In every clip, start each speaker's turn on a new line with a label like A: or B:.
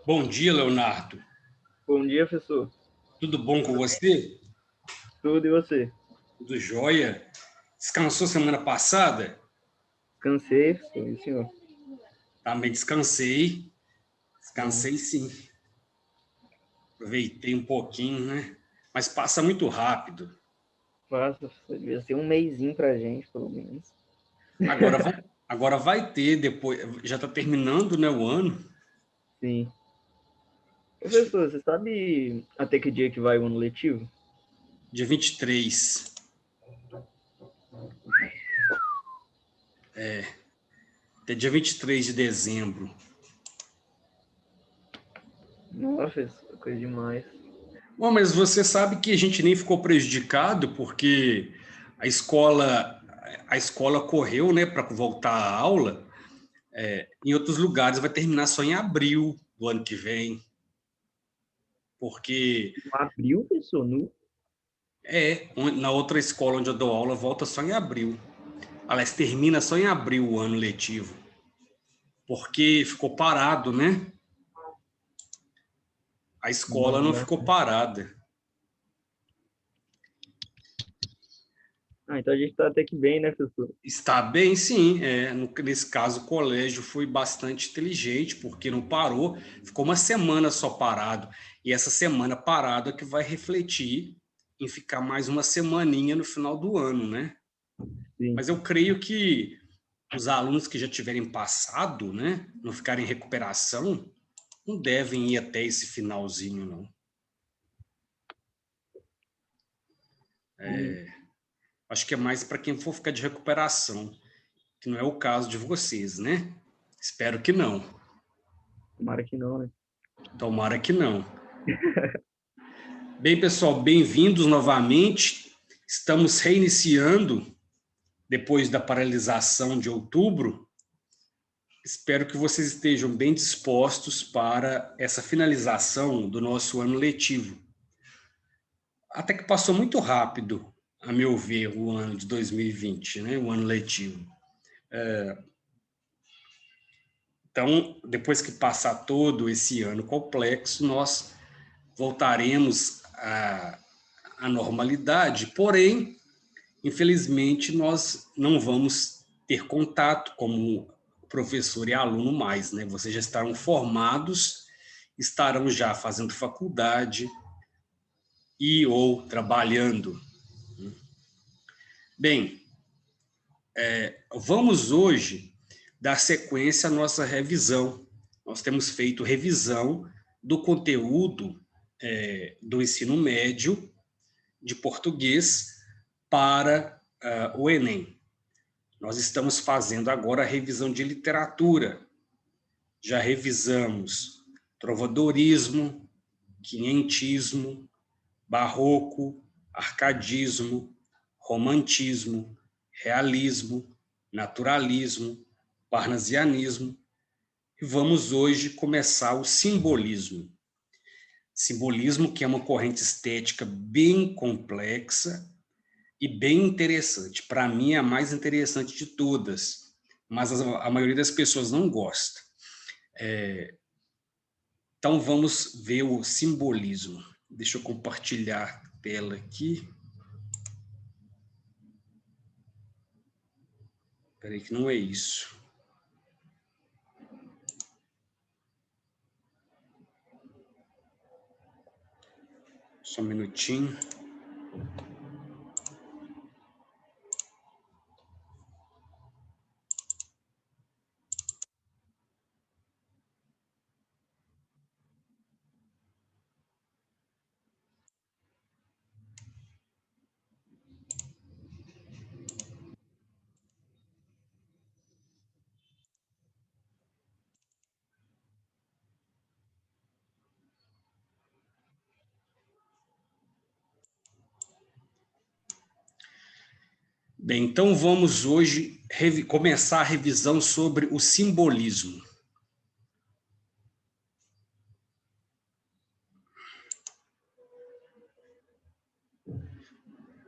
A: Bom dia, Leonardo.
B: Bom dia, professor.
A: Tudo bom com você?
B: Tudo e você?
A: Tudo jóia? Descansou semana passada?
B: Cansei, professor. E o senhor?
A: Também descansei.
B: Bom,
A: Descansei sim. Aproveitei um pouquinho, né? Mas passa muito rápido.
B: passa, professor. Devia ser um mesinho pra gente, pelo menos.
A: Agora vai ter, depois, já está terminando, né, o ano.
B: Sim. Professor, você sabe até que dia que vai o ano letivo?
A: Dia 23. Até dia 23 de dezembro.
B: Nossa, professor, coisa demais.
A: Bom, mas você sabe que a gente nem ficou prejudicado porque a escola, a escola correu, né, para voltar à aula. Em outros lugares vai terminar só em abril do ano que vem, porque
B: Abril, professor? No...
A: na outra escola onde eu dou aula volta só em abril. Aliás, termina só em abril o ano letivo, porque ficou parado, né? A escola não ficou parada.
B: Ah, então a gente tá até que bem, né, professor?
A: Está bem, sim. Nesse caso, o colégio foi bastante inteligente, porque não parou, ficou uma semana só parado. E essa semana parada que vai refletir em ficar mais uma semaninha no final do ano, né?
B: Sim.
A: Mas eu creio que os alunos que já tiverem passado, né, não ficarem em recuperação, não devem ir até esse finalzinho, não.
B: Hum,
A: Acho que é mais para quem for ficar de recuperação, que não é o caso de vocês, né? Espero que não.
B: tomara que não, né?
A: Tomara que não. Bem, pessoal, bem-vindos novamente. Estamos reiniciando depois da paralisação de outubro. Espero que vocês estejam bem dispostos para essa finalização do nosso ano letivo. Até que passou muito rápido, a meu ver, o ano de 2020, né? O ano letivo. Então, depois que passar todo esse ano complexo, nós voltaremos à normalidade, porém, infelizmente, nós não vamos ter contato como professor e aluno mais, né? Vocês já estarão formados, estarão já fazendo faculdade e ou trabalhando. Bem, vamos hoje dar sequência à nossa revisão. Nós temos feito revisão do conteúdo do ensino médio de português para o Enem. Nós estamos fazendo agora a revisão de literatura. Já revisamos trovadorismo, quinhentismo, barroco, arcadismo, romantismo, realismo, naturalismo, parnasianismo. E vamos hoje começar o simbolismo. Simbolismo que é uma corrente estética bem complexa e bem interessante. Para mim, é a mais interessante de todas, mas a maioria das pessoas não gosta. Então, vamos ver o simbolismo. Deixa eu compartilhar a tela aqui. Espera aí que não é isso. Só um minutinho. Bem, então vamos hoje começar a revisão sobre o simbolismo.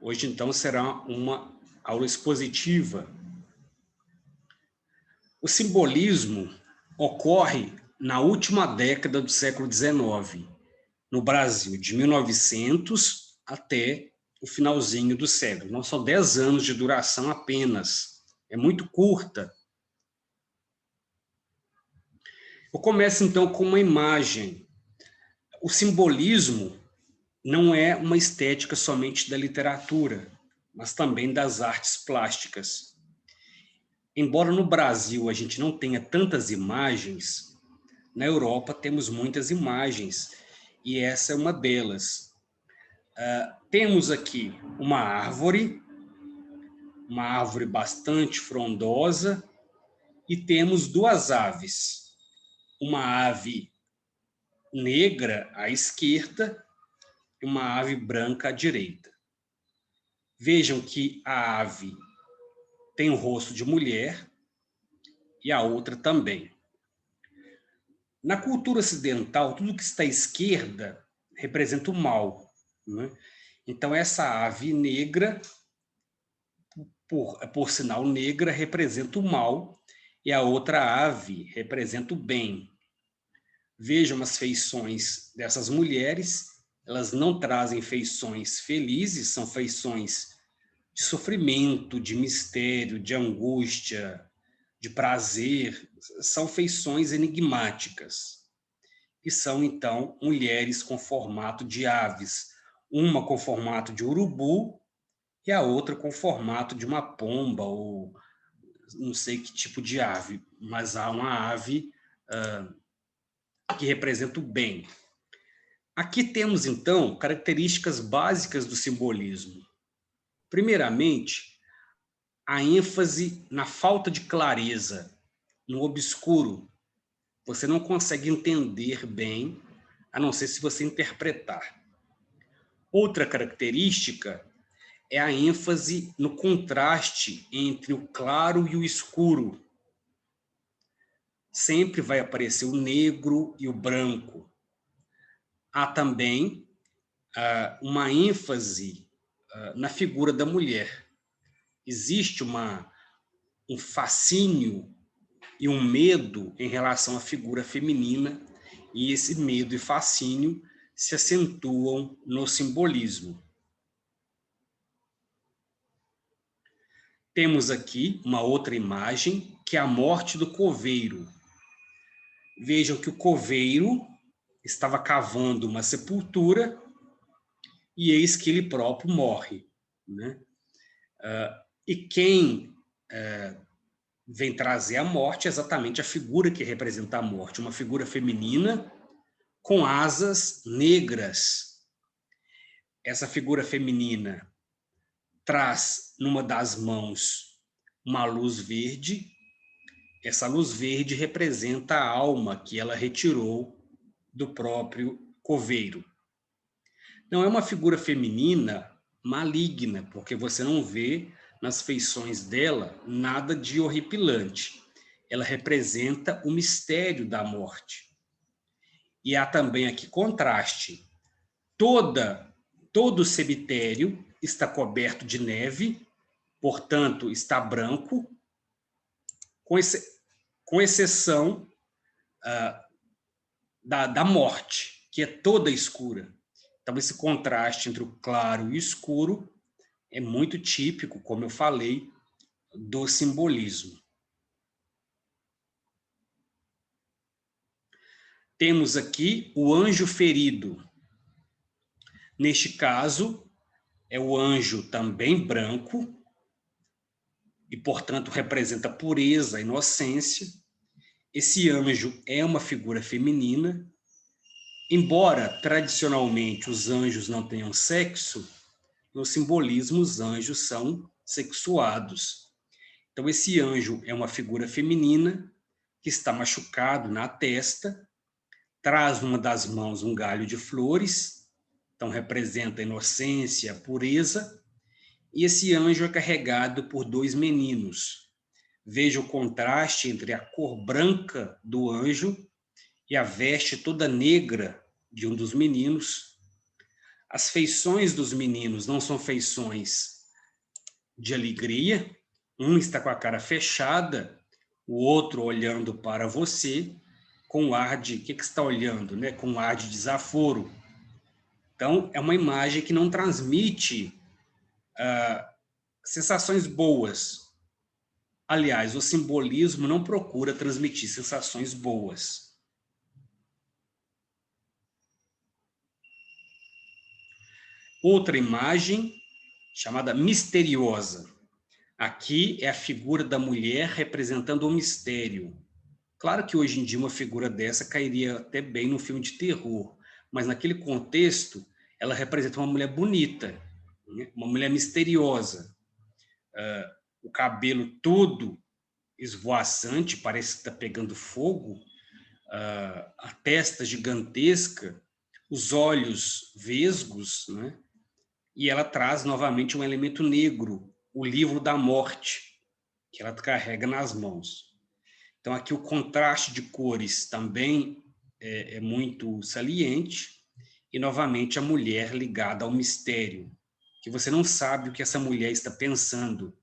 A: Hoje, então, será uma aula expositiva. O simbolismo ocorre na última década do século XIX, no Brasil, de 1900 até o finalzinho do século. Não são 10 anos de duração apenas, é muito curta. Eu começo, então, com uma imagem. O simbolismo não é uma estética somente da literatura, mas também das artes plásticas. Embora no Brasil a gente não tenha tantas imagens, na Europa temos muitas imagens, e essa é uma delas. Temos aqui uma árvore bastante frondosa, e temos duas aves. Uma ave negra à esquerda e uma ave branca à direita. Vejam que a ave tem o rosto de mulher e a outra também. Na cultura ocidental, tudo que está à esquerda representa o mal, né? Então, essa ave negra, por sinal negra, representa o mal, e a outra ave representa o bem. Vejam as feições dessas mulheres, elas não trazem feições felizes, são feições de sofrimento, de mistério, de angústia, de prazer, são feições enigmáticas. E são, então, mulheres com formato de aves, uma com formato de urubu e a outra com formato de uma pomba, ou não sei que tipo de ave, mas há uma ave que representa o bem. Aqui temos, então, características básicas do simbolismo. Primeiramente, a ênfase na falta de clareza, no obscuro. Você não consegue entender bem, a não ser se você interpretar. Outra característica é a ênfase no contraste entre o claro e o escuro. Sempre vai aparecer o negro e o branco. Há também uma ênfase na figura da mulher. Existe um fascínio e um medo em relação à figura feminina, e esse medo e fascínio se acentuam no simbolismo. Temos aqui uma outra imagem, que é a morte do coveiro. Vejam que o coveiro estava cavando uma sepultura e eis que ele próprio morre, né? E quem vem trazer a morte é exatamente a figura que representa a morte, uma figura feminina com asas negras. Essa figura feminina traz numa das mãos uma luz verde. Essa luz verde representa a alma que ela retirou do próprio coveiro. Não é uma figura feminina maligna, porque você não vê nas feições dela nada de horripilante. Ela representa o mistério da morte. E há também aqui contraste. Todo o cemitério está coberto de neve, portanto, está branco, com exceção da morte, que é toda escura. Então, esse contraste entre o claro e o escuro é muito típico, como eu falei, do simbolismo. Temos aqui o anjo ferido. Neste caso, é o anjo também branco, e, portanto, representa pureza, inocência. Esse anjo é uma figura feminina. Embora, tradicionalmente, os anjos não tenham sexo, no simbolismo, os anjos são sexuados. Então, esse anjo é uma figura feminina que está machucado na testa, traz numa das mãos um galho de flores, então representa a inocência, a pureza, e esse anjo é carregado por dois meninos. Veja o contraste entre a cor branca do anjo e a veste toda negra de um dos meninos. As feições dos meninos não são feições de alegria, um está com a cara fechada, o outro olhando para você, com ar de... O que você está olhando, né? Com ar de desaforo. Então, é uma imagem que não transmite sensações boas. Aliás, o simbolismo não procura transmitir sensações boas. Outra imagem, chamada misteriosa. Aqui é a figura da mulher representando o mistério. Claro que hoje em dia uma figura dessa cairia até bem no filme de terror, mas naquele contexto ela representa uma mulher bonita, né? Uma mulher misteriosa. O cabelo todo esvoaçante, parece que está pegando fogo, a testa gigantesca, os olhos vesgos, né? E ela traz novamente um elemento negro, o livro da morte, que ela carrega nas mãos. Então, aqui o contraste de cores também é muito saliente, e novamente a mulher ligada ao mistério, que você não sabe o que essa mulher está pensando,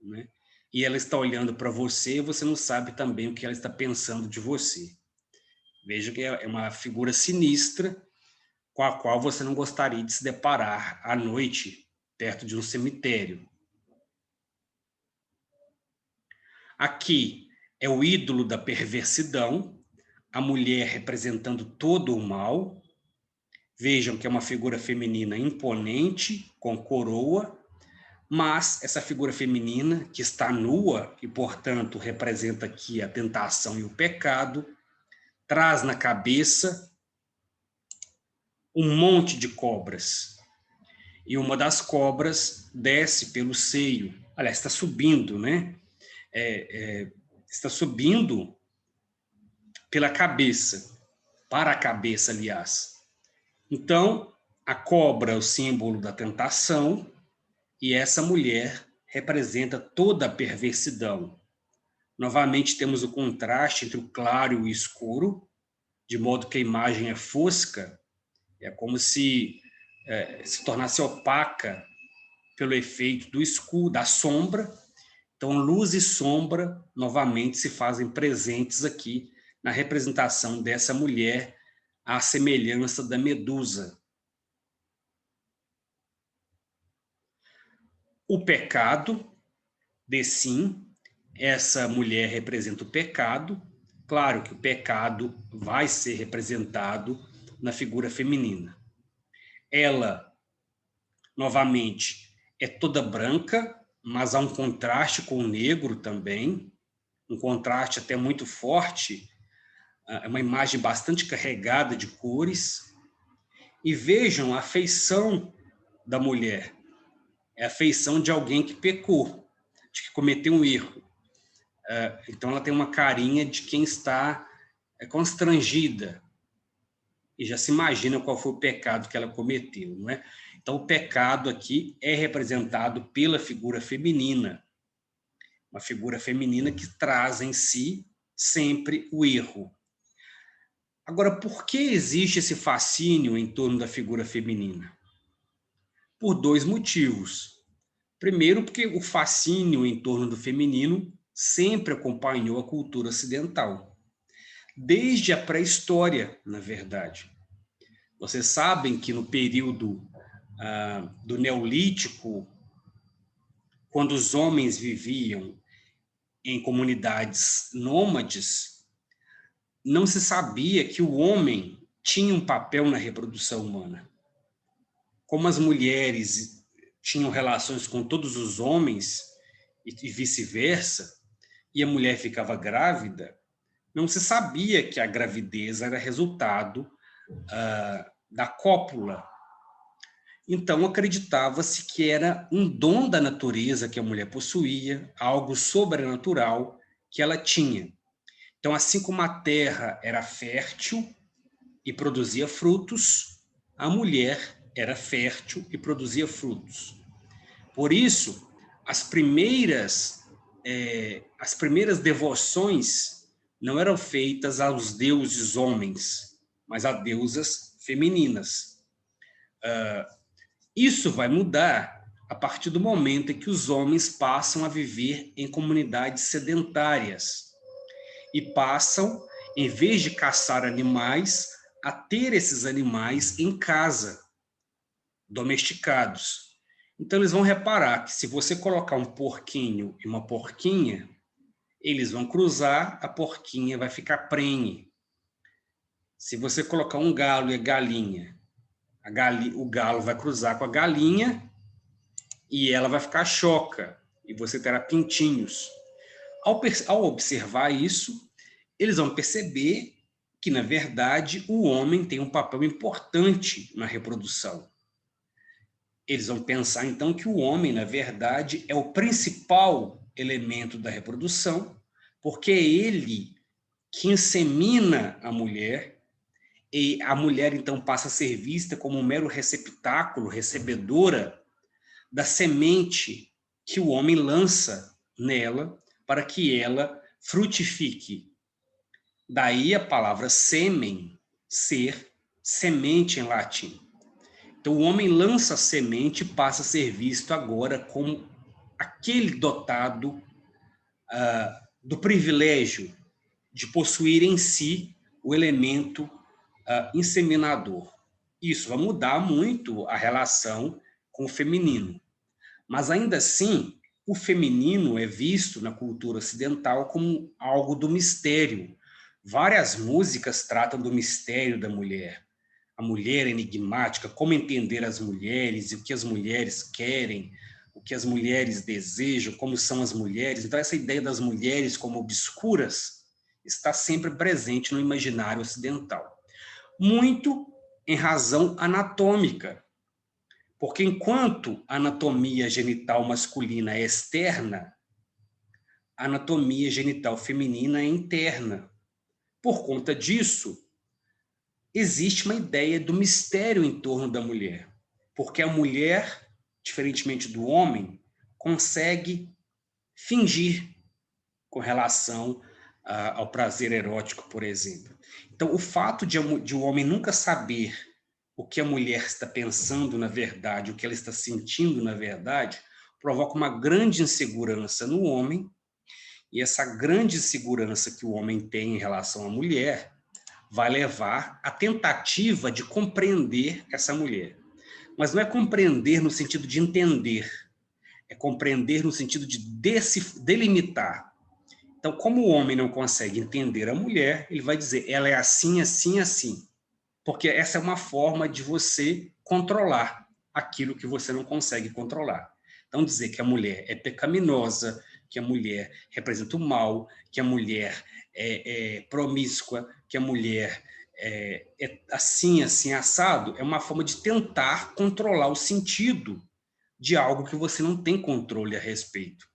A: né? E ela está olhando para você, e você não sabe também o que ela está pensando de você. Veja que é uma figura sinistra, com a qual você não gostaria de se deparar à noite, perto de um cemitério. Aqui é o ídolo da perversidão, a mulher representando todo o mal. Vejam que é uma figura feminina imponente, com coroa, mas essa figura feminina, que está nua e, portanto, representa aqui a tentação e o pecado, traz na cabeça um monte de cobras. E uma das cobras desce pelo seio. Aliás, está subindo, né? Está subindo pela cabeça, para a cabeça, aliás. Então, a cobra é o símbolo da tentação, e essa mulher representa toda a perversidão. Novamente, temos o contraste entre o claro e o escuro, de modo que a imagem é fosca, é como se se tornasse opaca pelo efeito do escuro, da sombra. Então, luz e sombra, novamente, se fazem presentes aqui na representação dessa mulher, à semelhança da Medusa. O pecado, de sim, essa mulher representa o pecado. Claro que o pecado vai ser representado na figura feminina. Ela, novamente, é toda branca, mas há um contraste com o negro também, um contraste até muito forte, é uma imagem bastante carregada de cores. E vejam a feição da mulher. É a feição de alguém que pecou, de que cometeu um erro. Então, ela tem uma carinha de quem está constrangida e já se imagina qual foi o pecado que ela cometeu, não é? Então, o pecado aqui é representado pela figura feminina, uma figura feminina que traz em si sempre o erro. Agora, por que existe esse fascínio em torno da figura feminina? Por dois motivos. Primeiro, porque o fascínio em torno do feminino sempre acompanhou a cultura ocidental, desde a pré-história, na verdade. Vocês sabem que no período do Neolítico, quando os homens viviam em comunidades nômades, não se sabia que o homem tinha um papel na reprodução humana. Como as mulheres tinham relações com todos os homens e vice-versa, e a mulher ficava grávida, não se sabia que a gravidez era resultado da cópula. Então, acreditava-se que era um dom da natureza que a mulher possuía, algo sobrenatural que ela tinha. Então, assim como a terra era fértil e produzia frutos, a mulher era fértil e produzia frutos. Por isso, as primeiras devoções não eram feitas aos deuses homens, mas a deusas femininas. Isso vai mudar a partir do momento em que os homens passam a viver em comunidades sedentárias e passam em vez de caçar animais, a ter esses animais em casa, domesticados. Então, eles vão reparar que se você colocar um porquinho e uma porquinha, eles vão cruzar, a porquinha vai ficar prenhe. Se você colocar um galo e a galinha, o galo vai cruzar com a galinha e ela vai ficar choca, e você terá pintinhos. Ao observar isso, eles vão perceber que, na verdade, o homem tem um papel importante na reprodução. Eles vão pensar, então, que o homem, na verdade, é o principal elemento da reprodução, porque é ele que insemina a mulher, e a mulher, então, passa a ser vista como um mero receptáculo, recebedora da semente que o homem lança nela para que ela frutifique. Daí a palavra sêmen, ser, semente em latim. Então, o homem lança a semente e passa a ser visto agora como aquele dotado do privilégio de possuir em si o elemento inseminador. Isso vai mudar muito a relação com o feminino. Mas, ainda assim, o feminino é visto na cultura ocidental como algo do mistério. Várias músicas tratam do mistério da mulher. A mulher enigmática, como entender as mulheres, e o que as mulheres querem, o que as mulheres desejam, como são as mulheres. Então, essa ideia das mulheres como obscuras está sempre presente no imaginário ocidental. Muito em razão anatômica, porque enquanto a anatomia genital masculina é externa, a anatomia genital feminina é interna. Por conta disso, existe uma ideia do mistério em torno da mulher, porque a mulher, diferentemente do homem, consegue fingir com relação ao prazer erótico, por exemplo. Então, o fato de o homem nunca saber o que a mulher está pensando na verdade, o que ela está sentindo na verdade, provoca uma grande insegurança no homem, e essa grande insegurança que o homem tem em relação à mulher vai levar à tentativa de compreender essa mulher. Mas não é compreender no sentido de entender, é compreender no sentido de delimitar. Então, como o homem não consegue entender a mulher, ele vai dizer, ela é assim, assim, assim. Porque essa é uma forma de você controlar aquilo que você não consegue controlar. Então, dizer que a mulher é pecaminosa, que a mulher representa o mal, que a mulher é promíscua, que a mulher é assim, assim, assado, é uma forma de tentar controlar o sentido de algo que você não tem controle a respeito.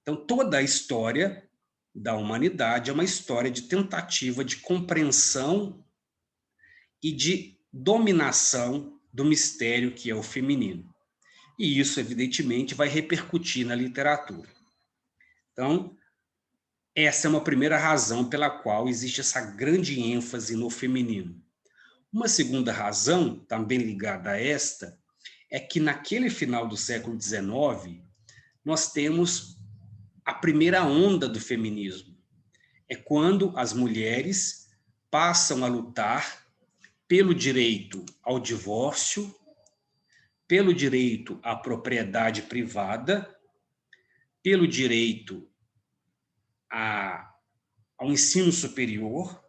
A: Então, toda a história da humanidade é uma história de tentativa de compreensão e de dominação do mistério que é o feminino. E isso, evidentemente, vai repercutir na literatura. Então, essa é uma primeira razão pela qual existe essa grande ênfase no feminino. Uma segunda razão, também ligada a esta, é que naquele final do século XIX, nós temos a primeira onda do feminismo. É quando as mulheres passam a lutar pelo direito ao divórcio, pelo direito à propriedade privada, pelo direito ao ensino superior,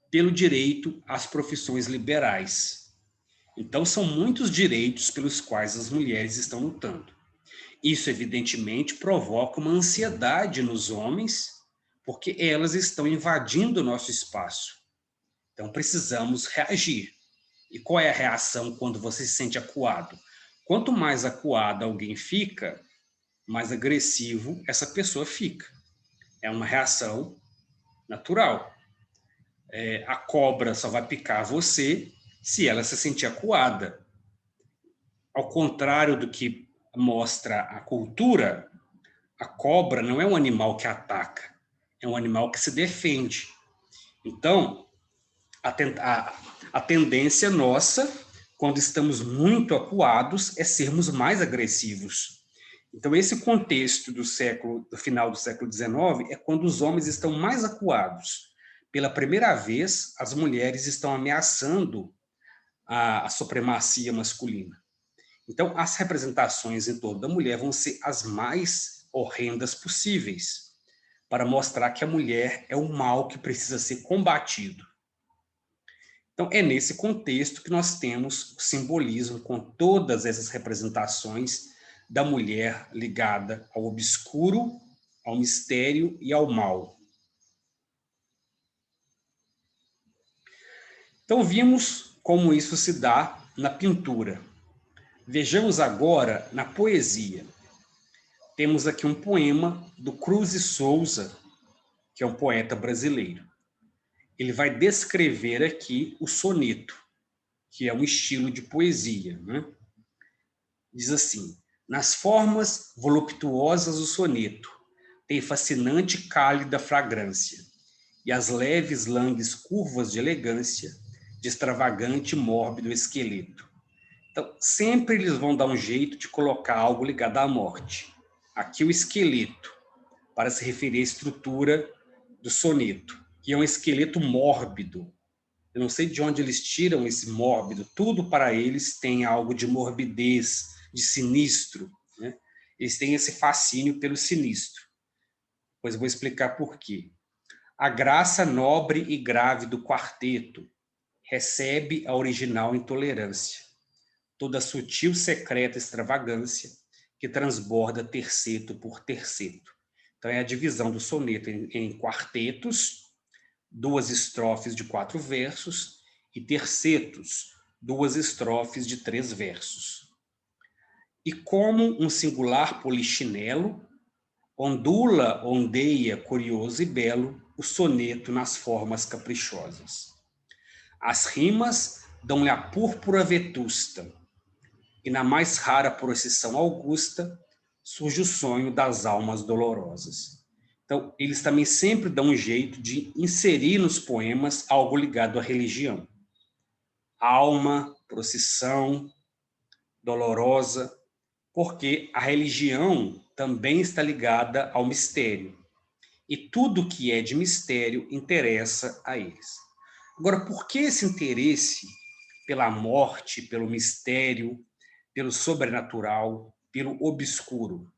A: pelo direito às profissões liberais. Então, são muitos direitos pelos quais as mulheres estão lutando. Isso, evidentemente, provoca uma ansiedade nos homens, porque elas estão invadindo o nosso espaço. Então, precisamos reagir. E qual é a reação quando você se sente acuado? Quanto mais acuado alguém fica, mais agressivo essa pessoa fica. É uma reação natural. A cobra só vai picar você se ela se sentir acuada. Ao contrário do que mostra a cultura, a cobra não é um animal que ataca, é um animal que se defende. Então, a tendência nossa, quando estamos muito acuados, é sermos mais agressivos. Então, esse contexto do final do século XIX é quando os homens estão mais acuados, pela primeira vez, as mulheres estão ameaçando a supremacia masculina. Então, as representações em torno da mulher vão ser as mais horrendas possíveis, para mostrar que a mulher é um mal que precisa ser combatido. Então, é nesse contexto que nós temos o simbolismo com todas essas representações da mulher ligada ao obscuro, ao mistério e ao mal. Então, vimos como isso se dá na pintura. Vejamos agora na poesia. Temos aqui um poema do Cruz e Souza, que é um poeta brasileiro. Ele vai descrever aqui o soneto, que é um estilo de poesia, né? Diz assim: nas formas voluptuosas do soneto, tem fascinante cálida fragrância, e as leves langues curvas de elegância, de extravagante e mórbido esqueleto. Então, sempre eles vão dar um jeito de colocar algo ligado à morte. Aqui o esqueleto, para se referir à estrutura do soneto, que é um esqueleto mórbido. Eu não sei de onde eles tiram esse mórbido, tudo para eles tem algo de morbidez, de sinistro, né? Eles têm esse fascínio pelo sinistro. Pois vou explicar por quê. A graça nobre e grave do quarteto recebe a original intolerância, toda a sutil secreta extravagância que transborda terceto por terceto. Então é a divisão do soneto em quartetos, 2 estrofes de 4 versos, e tercetos, 2 estrofes de 3 versos. E como um singular polichinelo, ondula, ondeia, curioso e belo, o soneto nas formas caprichosas. As rimas dão-lhe a púrpura vetusta, e na mais rara procissão augusta surge o sonho das almas dolorosas. Então, eles também sempre dão um jeito de inserir nos poemas algo ligado à religião. Alma, procissão, dolorosa, porque a religião também está ligada ao mistério. E tudo que é de mistério interessa a eles. Agora, por que esse interesse pela morte, pelo mistério, pelo sobrenatural, pelo obscuro?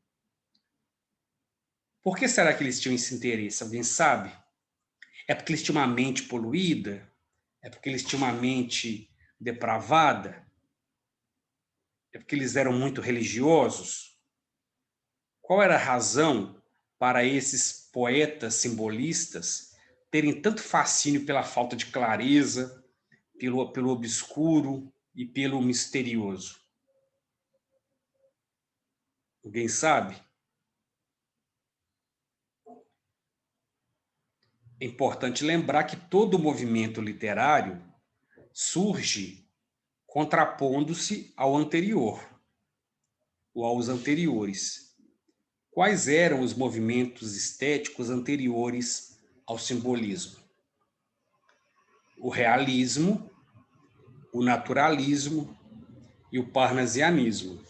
A: Por que será que eles tinham esse interesse? Alguém sabe? É porque eles tinham uma mente poluída? É porque eles tinham uma mente depravada? É porque eles eram muito religiosos? Qual era a razão para esses poetas simbolistas terem tanto fascínio pela falta de clareza, pelo obscuro e pelo misterioso? Alguém sabe? É importante lembrar que todo movimento literário surge contrapondo-se ao anterior, ou aos anteriores. Quais eram os movimentos estéticos anteriores ao simbolismo? O realismo, o naturalismo e o parnasianismo.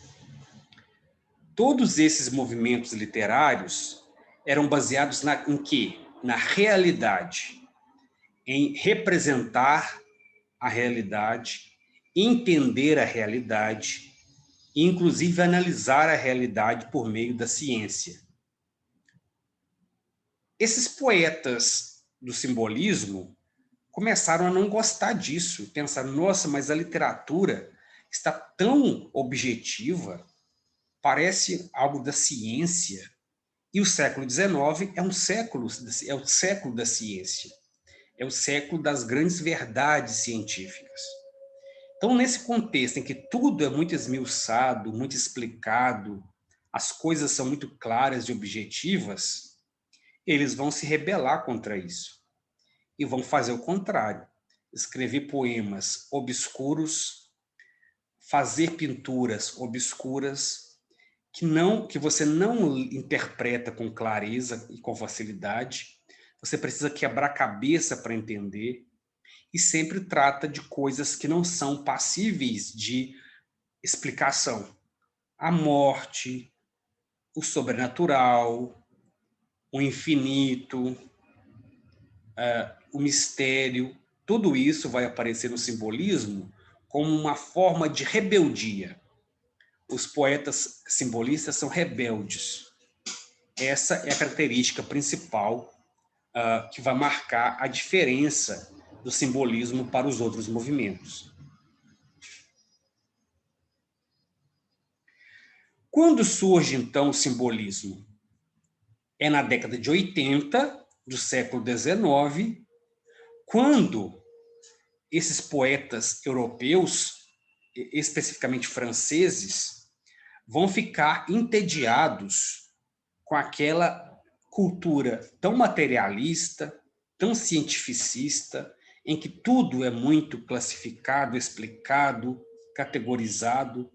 A: Todos esses movimentos literários eram baseados em quê? Na realidade, em representar a realidade, entender a realidade e, inclusive, analisar a realidade por meio da ciência. Esses poetas do simbolismo começaram a não gostar disso, pensaram, nossa, mas a literatura está tão objetiva, parece algo da ciência. E o século XIX é o século da ciência, é o século das grandes verdades científicas. Então, nesse contexto em que tudo é muito esmiuçado, muito explicado, as coisas são muito claras e objetivas, eles vão se rebelar contra isso e vão fazer o contrário, escrever poemas obscuros, fazer pinturas obscuras que você não interpreta com clareza e com facilidade. Você precisa quebrar a cabeça para entender e sempre trata de coisas que não são passíveis de explicação. A morte, o sobrenatural, o infinito, o mistério, tudo isso vai aparecer no simbolismo como uma forma de rebeldia. Os poetas simbolistas são rebeldes. Essa é a característica principal que vai marcar a diferença do simbolismo para os outros movimentos. Quando surge, então, o simbolismo? É na década de 80 do século XIX, quando esses poetas europeus, especificamente franceses, vão ficar entediados com aquela cultura tão materialista, tão cientificista, em que tudo é muito classificado, explicado, categorizado.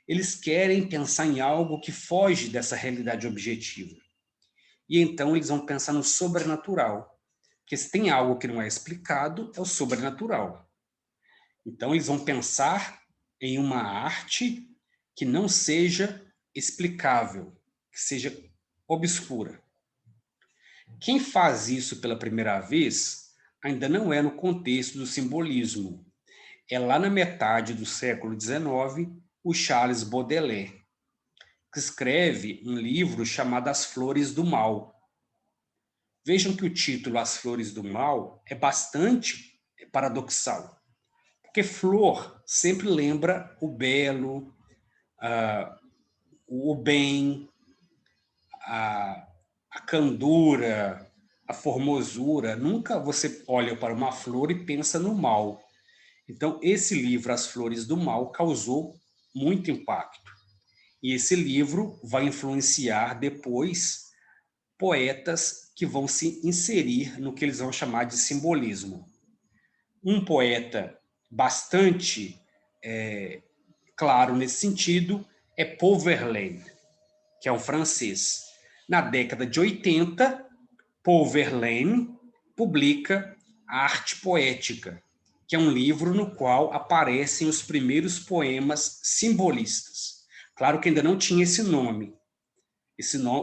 A: Eles querem pensar em algo que foge dessa realidade objetiva. E então eles vão pensar no sobrenatural. Porque se tem algo que não é explicado, é o sobrenatural. Então eles vão pensar em uma arte que não seja explicável, que seja obscura. Quem faz isso pela primeira vez ainda não é no contexto do simbolismo. É lá na metade do século XIX, o Charles Baudelaire, que escreve um livro chamado As Flores do Mal. Vejam que o título As Flores do Mal é bastante paradoxal, porque flor sempre lembra o belo, o bem, a candura, a formosura. Nunca você olha para uma flor e pensa no mal. Então, esse livro, As Flores do Mal, causou muito impacto. E esse livro vai influenciar depois poetas que vão se inserir no que eles vão chamar de simbolismo. Um poeta bastante claro nesse sentido é Paul Verlaine, que é um francês. Na década de 80, Paul Verlaine publica A Arte Poética, que é um livro no qual aparecem os primeiros poemas simbolistas. Claro que ainda não tinha esse nome.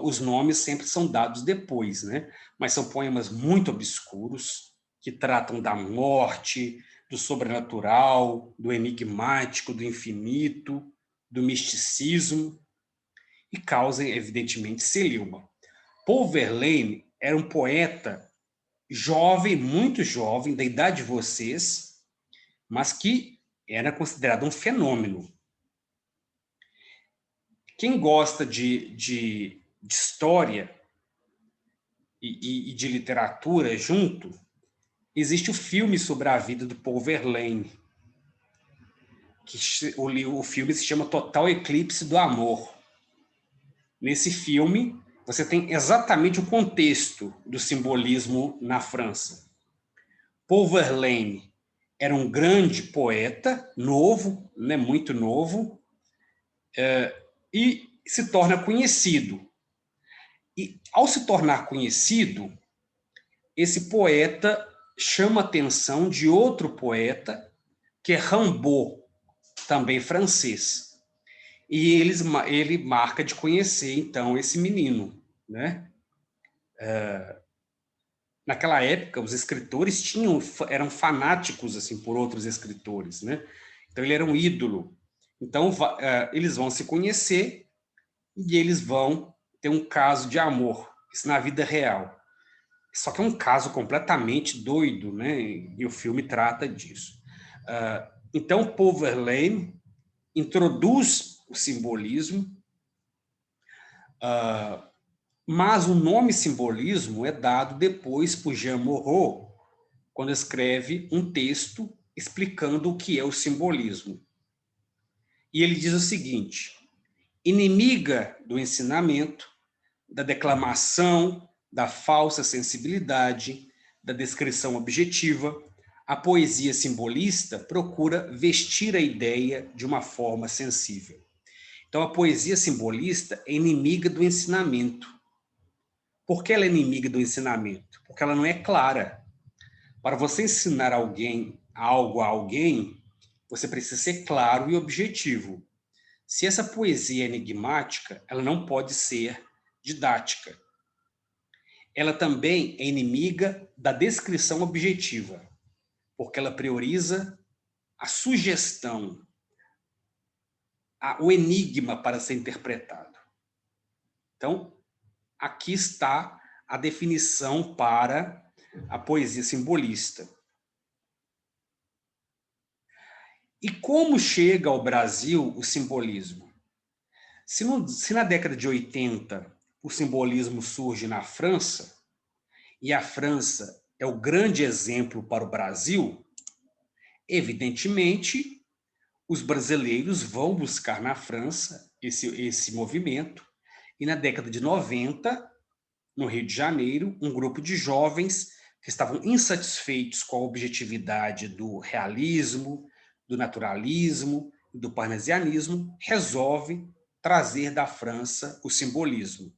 A: Os nomes sempre são dados depois, né? Mas são poemas muito obscuros, que tratam da morte, do sobrenatural, do enigmático, do infinito, do misticismo, e causam, evidentemente, celeuma. Paul Verlaine era um poeta jovem, muito jovem, da idade de vocês, mas que era considerado um fenômeno. Quem gosta de história e de literatura junto, existe o filme sobre a vida do Paul Verlaine, que o filme se chama Total Eclipse do Amor. Nesse filme, você tem exatamente o contexto do simbolismo na França. Paul Verlaine era um grande poeta, novo, né, muito novo, e se torna conhecido. E, ao se tornar conhecido, esse poeta chama a atenção de outro poeta, que é Rimbaud, também francês. E ele marca de conhecer, então, esse menino, né? Naquela época, os escritores eram fanáticos assim por outros escritores, né? Então ele era um ídolo. Então eles vão se conhecer e eles vão ter um caso de amor, isso na vida real. Só que é um caso completamente doido, né? E o filme trata disso. Então Paul Verlaine introduz o simbolismo, mas o nome simbolismo é dado depois por Jean Moreau, quando escreve um texto explicando o que é o simbolismo. E ele diz o seguinte: inimiga do ensinamento, da declamação, da falsa sensibilidade, da descrição objetiva, a poesia simbolista procura vestir a ideia de uma forma sensível. Então, a poesia simbolista é inimiga do ensinamento. Por que ela é inimiga do ensinamento? Porque ela não é clara. Para você ensinar algo a alguém, você precisa ser claro e objetivo. Se essa poesia é enigmática, ela não pode ser didática. ela também é inimiga da descrição objetiva, porque ela prioriza a sugestão, o enigma para ser interpretado. Então, aqui está a definição para a poesia simbolista. E como chega ao Brasil o simbolismo? Se na década de 80 o simbolismo surge na França, e a França é o grande exemplo para o Brasil, evidentemente, os brasileiros vão buscar na França esse movimento, e na década de 90, no Rio de Janeiro, um grupo de jovens que estavam insatisfeitos com a objetividade do realismo, do naturalismo, do parnasianismo, resolve trazer da França o simbolismo.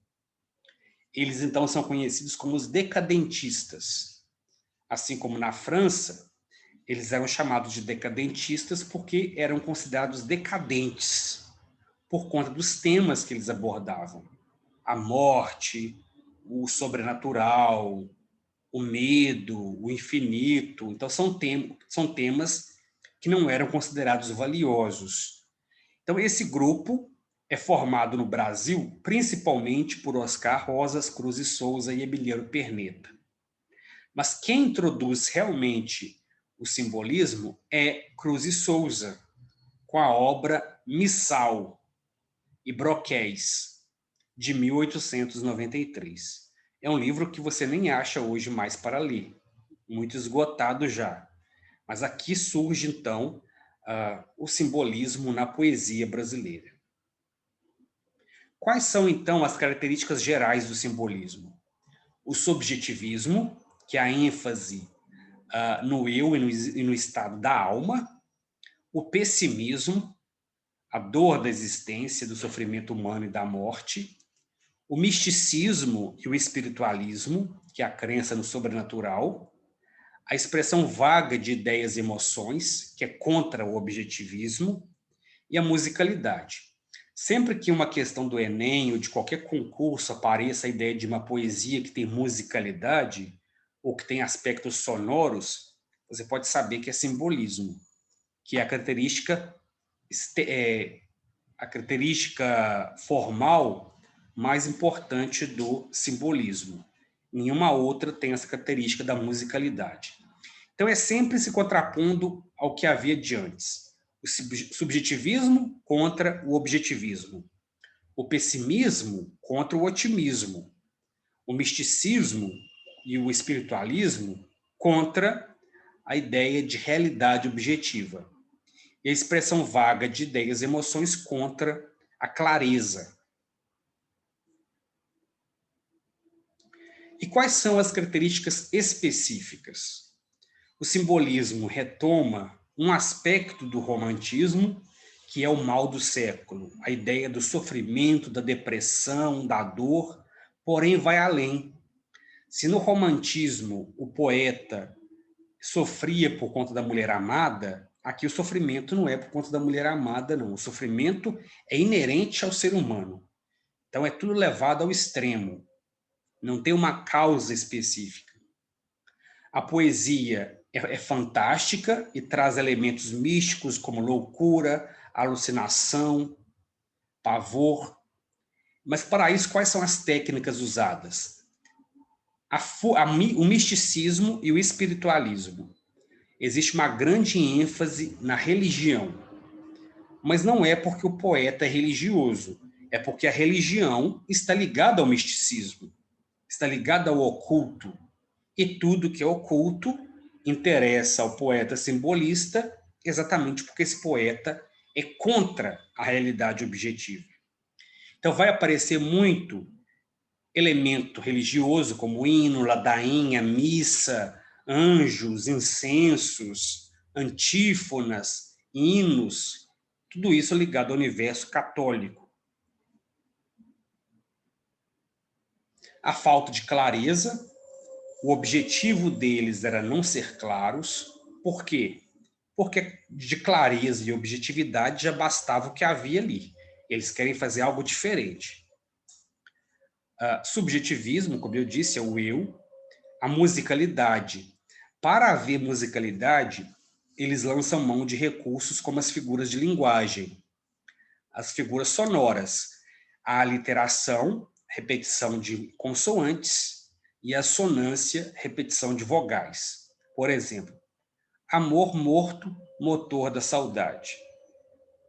A: Eles, então, são conhecidos como os decadentistas. Assim como na França, eles eram chamados de decadentistas porque eram considerados decadentes por conta dos temas que eles abordavam. A morte, o sobrenatural, o medo, o infinito. Então, são temas que não eram considerados valiosos. Então, esse grupo é formado no Brasil principalmente por Oscar Rosas, Cruz e Souza e Emiliano Perneta. Mas quem introduz realmente o simbolismo é Cruz e Souza, com a obra Missal e Broquéis, de 1893. É um livro que você nem acha hoje mais para ler, muito esgotado já. Mas aqui surge, então, o simbolismo na poesia brasileira. Quais são, então, as características gerais do simbolismo? O subjetivismo, que é a ênfase no eu e no estado da alma. O pessimismo, a dor da existência, do sofrimento humano e da morte. O misticismo e o espiritualismo, que é a crença no sobrenatural. A expressão vaga de ideias e emoções, que é contra o objetivismo. E a musicalidade. Sempre que uma questão do Enem ou de qualquer concurso apareça a ideia de uma poesia que tem musicalidade ou que tem aspectos sonoros, você pode saber que é simbolismo, que é a característica formal mais importante do simbolismo. Nenhuma outra tem essa característica da musicalidade. Então, é sempre se contrapondo ao que havia de antes. O subjetivismo contra o objetivismo. O pessimismo contra o otimismo. O misticismo e o espiritualismo contra a ideia de realidade objetiva. E a expressão vaga de ideias e emoções contra a clareza. E quais são as características específicas? O simbolismo retoma um aspecto do romantismo, que é o mal do século, a ideia do sofrimento, da depressão, da dor, porém vai além. Se no romantismo o poeta sofria por conta da mulher amada, aqui o sofrimento não é por conta da mulher amada, não. O sofrimento é inerente ao ser humano. Então é tudo levado ao extremo. Não tem uma causa específica. A poesia é fantástica e traz elementos místicos como loucura, alucinação, pavor. Mas para isso, quais são as técnicas usadas? O misticismo e o espiritualismo. Existe uma grande ênfase na religião. Mas não é porque o poeta é religioso, é porque a religião está ligada ao misticismo, está ligada ao oculto. E tudo que é oculto interessa ao poeta simbolista exatamente porque esse poeta é contra a realidade objetiva. Então vai aparecer muito elemento religioso, como hino, ladainha, missa, anjos, incensos, antífonas, hinos, tudo isso ligado ao universo católico. A falta de clareza, o objetivo deles era não ser claros. Por quê? Porque de clareza e objetividade já bastava o que havia ali. Eles querem fazer algo diferente. Subjetivismo, como eu disse, é o eu. A musicalidade. Para haver musicalidade, eles lançam mão de recursos como as figuras de linguagem, as figuras sonoras, a aliteração, repetição de consoantes, e a sonância, repetição de vogais. Por exemplo, amor morto, motor da saudade.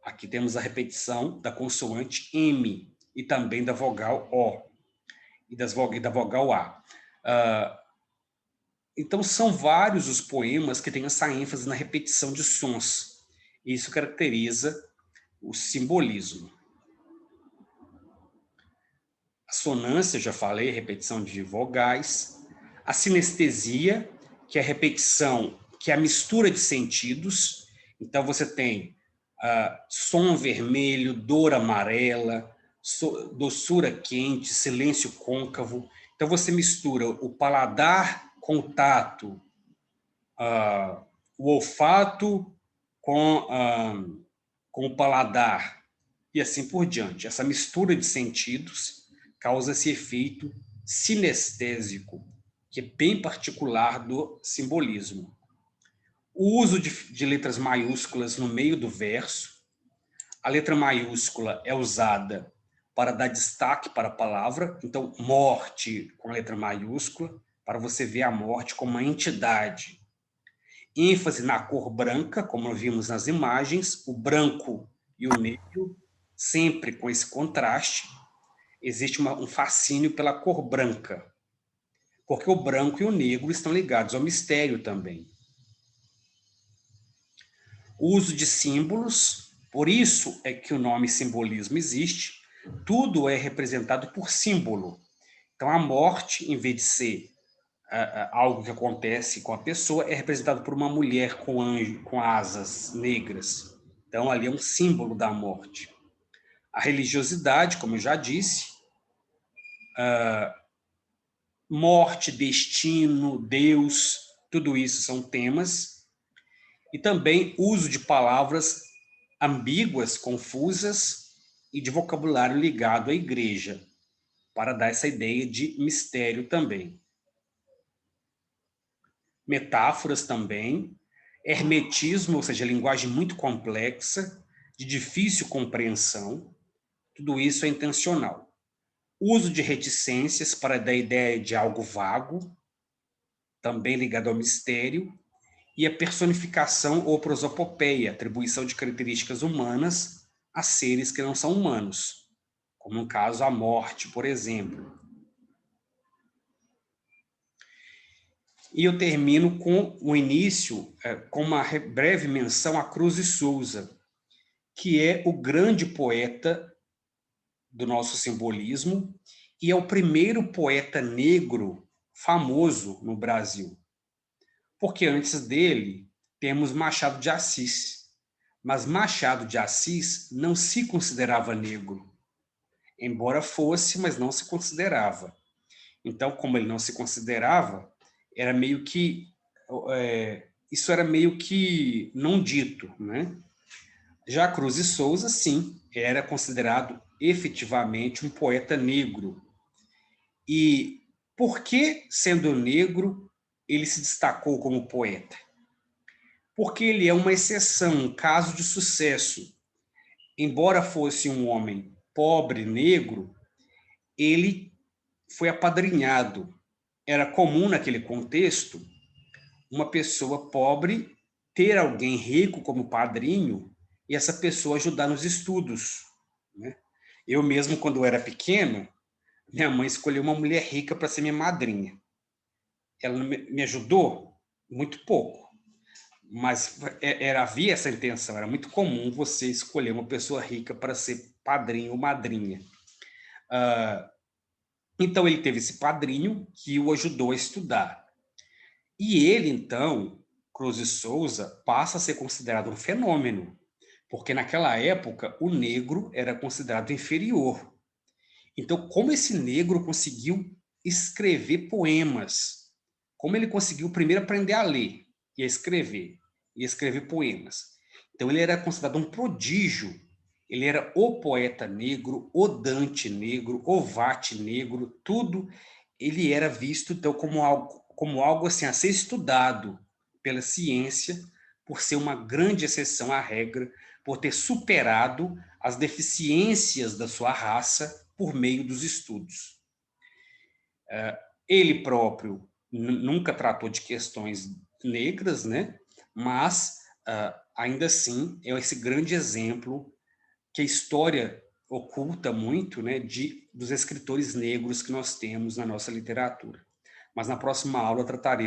A: Aqui temos a repetição da consoante M e também da vogal O e da vogal A. Então, são vários os poemas que têm essa ênfase na repetição de sons. Isso caracteriza o simbolismo. A sonância, já falei, repetição de vogais. A sinestesia, que é a repetição, que é a mistura de sentidos. Então, você tem som vermelho, dor amarela, doçura quente, silêncio côncavo. Então, você mistura o paladar com o tato, o olfato com o paladar, e assim por diante. Essa mistura de sentidos causa esse efeito sinestésico, que é bem particular do simbolismo. O uso de letras maiúsculas no meio do verso. A letra maiúscula é usada para dar destaque para a palavra. Então, morte com a letra maiúscula, para você ver a morte como uma entidade. ênfase na cor branca, como vimos nas imagens, o branco e o negro, sempre com esse contraste. Existe um fascínio pela cor branca, porque o branco e o negro estão ligados ao mistério também. O uso de símbolos, por isso é que o nome simbolismo existe, tudo é representado por símbolo. Então, a morte, em vez de ser algo que acontece com a pessoa, é representado por uma mulher com anjo, com asas negras. Então, ali é um símbolo da morte. A religiosidade, como eu já disse, morte, destino, Deus, tudo isso são temas. E também uso de palavras ambíguas, confusas e de vocabulário ligado à igreja, para dar essa ideia de mistério também. Metáforas também, hermetismo, ou seja, linguagem muito complexa, de difícil compreensão, tudo isso é intencional. Uso de reticências para dar ideia de algo vago, também ligado ao mistério, e a personificação ou prosopopeia, atribuição de características humanas a seres que não são humanos, como no caso a morte, por exemplo. E eu termino com o início, com uma breve menção a Cruz de Souza, que é o grande poeta do nosso simbolismo e é o primeiro poeta negro famoso no Brasil. Porque antes dele temos Machado de Assis, mas Machado de Assis não se considerava negro, embora fosse, mas não se considerava. Então, como ele não se considerava, era meio que isso era meio que não dito, né? Já Cruz de Souza, sim, era considerado efetivamente um poeta negro. E por que, sendo negro, ele se destacou como poeta? Porque ele é uma exceção, um caso de sucesso. Embora fosse um homem pobre, negro, ele foi apadrinhado. Era comum naquele contexto uma pessoa pobre ter alguém rico como padrinho e essa pessoa ajudar nos estudos, né? Eu mesmo, quando eu era pequeno, minha mãe escolheu uma mulher rica para ser minha madrinha. Ela me ajudou muito pouco, mas havia essa intenção, era muito comum você escolher uma pessoa rica para ser padrinho ou madrinha. Então, ele teve esse padrinho que o ajudou a estudar. E ele, então, Cruz de Souza, passa a ser considerado um fenômeno, porque naquela época o negro era considerado inferior. Então, como esse negro conseguiu escrever poemas? Como ele conseguiu primeiro aprender a ler e a escrever poemas? Então, ele era considerado um prodígio Ele era o poeta negro, o Dante negro, o Vate negro, tudo ele era visto então como algo assim a ser estudado pela ciência, por ser uma grande exceção à regra, por ter superado as deficiências da sua raça por meio dos estudos. Ele próprio nunca tratou de questões negras, né? Mas ainda assim é esse grande exemplo que a história oculta muito, né, dos escritores negros que nós temos na nossa literatura. Mas na próxima aula trataremos